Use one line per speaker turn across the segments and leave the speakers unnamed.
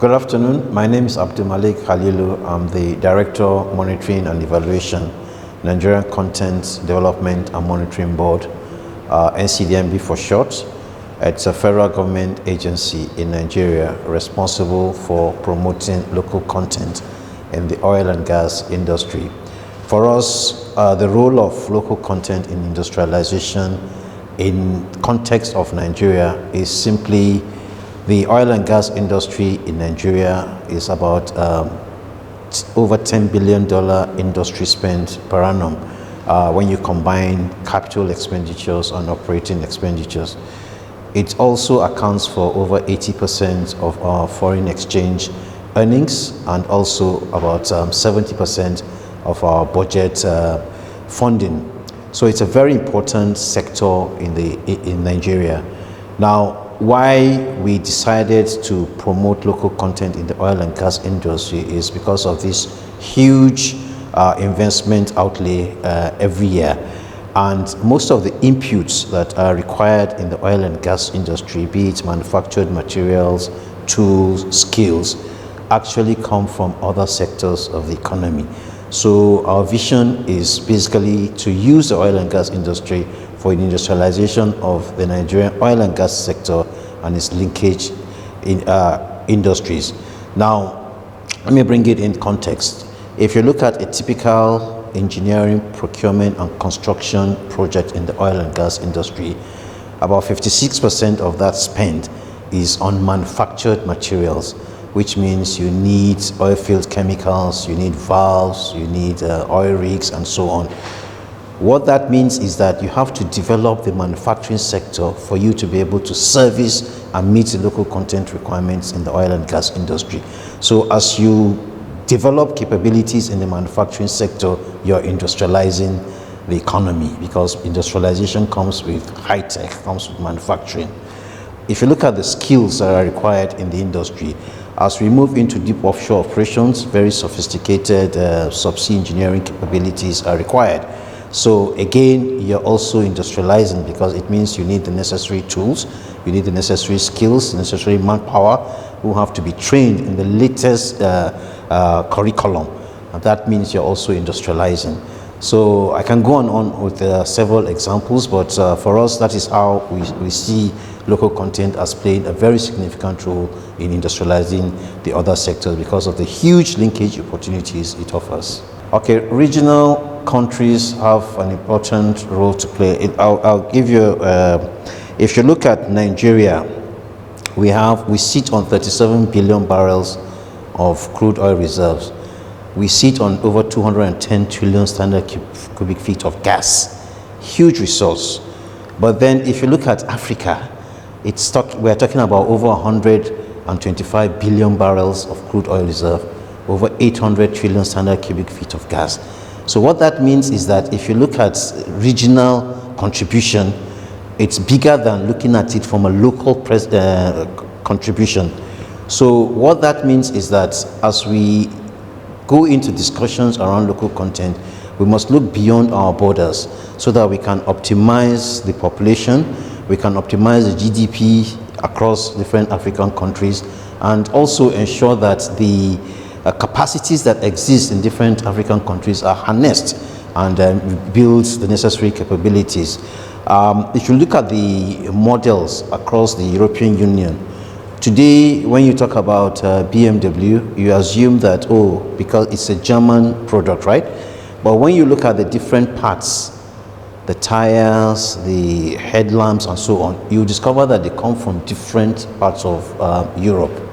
Good afternoon. My name is Abdulmalik Halilu. I'm the Director, Monitoring and Evaluation, Nigerian Content Development and Monitoring Board, NCDMB for short. It's a federal government agency in Nigeria responsible for promoting local content in the oil and gas industry. For us, the role of local content in industrialization in context of Nigeria is simply the oil and gas industry in Nigeria is about over $10 billion industry spend per annum when you combine capital expenditures and operating expenditures. It also accounts for over 80% of our foreign exchange earnings and also about 70% of our budget funding. So it's a very important sector in Nigeria. Now, why we decided to promote local content in the oil and gas industry is because of this huge investment outlay every year. And most of the inputs that are required in the oil and gas industry, be it manufactured materials, tools, skills, actually come from other sectors of the economy. So our vision is basically to use the oil and gas industry for the industrialization of the Nigerian oil and gas sector and its linkage in industries. Now, let me bring it in context. If you look at a typical engineering, procurement, and construction project in the oil and gas industry, about 56% of that spend is on manufactured materials, which means you need oil field chemicals, you need valves, you need oil rigs, and so on. What that means is that you have to develop the manufacturing sector for you to be able to service and meet the local content requirements in the oil and gas industry. So as you develop capabilities in the manufacturing sector, you're industrializing the economy, because industrialization comes with high tech, comes with manufacturing. If you look at the skills that are required in the industry, as we move into deep offshore operations, very sophisticated subsea engineering capabilities are required. So again, you're also industrializing, because it means you need the necessary tools, you need the necessary skills, the necessary manpower who have to be trained in the latest curriculum. And that means you're also industrializing. So I can go on with several examples, but for us, that is how we see local content as playing a very significant role in industrializing the other sectors because of the huge linkage opportunities it offers. Okay, regional countries have an important role to play. I'll give you, if you look at Nigeria, we sit on 37 billion barrels of crude oil reserves. We sit on over 210 trillion standard cubic feet of gas, huge resource. But then if you look at Africa, we're talking about over 125 billion barrels of crude oil reserve, over 800 trillion standard cubic feet of gas. So what that means is that if you look at regional contribution, it's bigger than looking at it from a local contribution. So what that means is that as we go into discussions around local content, we must look beyond our borders so that we can optimize the population, we can optimize the GDP across different African countries, and also ensure that the capacities that exist in different African countries are harnessed and build the necessary capabilities. If you look at the models across the European Union, today when you talk about BMW, you assume that, oh, because it's a German product, right? But when you look at the different parts, the tires, the headlamps, and so on, you discover that they come from different parts of Europe.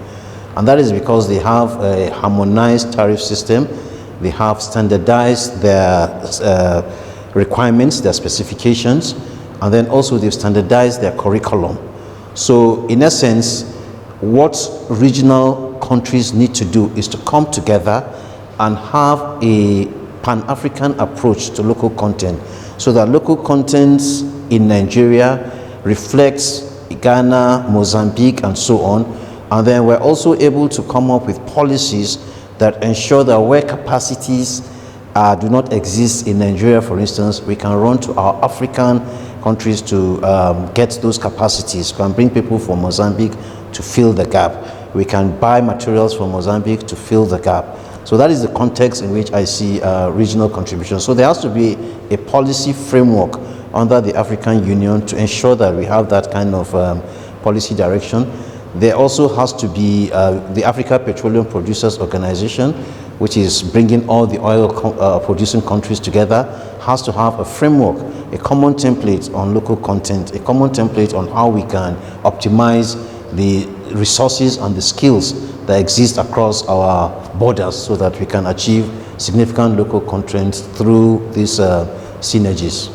And that is because they have a harmonized tariff system, they have standardized their requirements, their specifications, and then also they've standardized their curriculum. So in essence, what regional countries need to do is to come together and have a Pan-African approach to local content, so that local content in Nigeria reflects Ghana, Mozambique, and so on. And then we're also able to come up with policies that ensure that where capacities do not exist in Nigeria, for instance, we can run to our African countries to get those capacities, can bring people from Mozambique to fill the gap. we can buy materials from Mozambique to fill the gap. So that is the context in which I see regional contribution. So there has to be a policy framework under the African Union to ensure that we have that kind of policy direction. There also has to be the Africa Petroleum Producers Organization, which is bringing all the oil producing countries together, has to have a framework, a common template on local content, a common template on how we can optimize the resources and the skills that exist across our borders so that we can achieve significant local content through these synergies.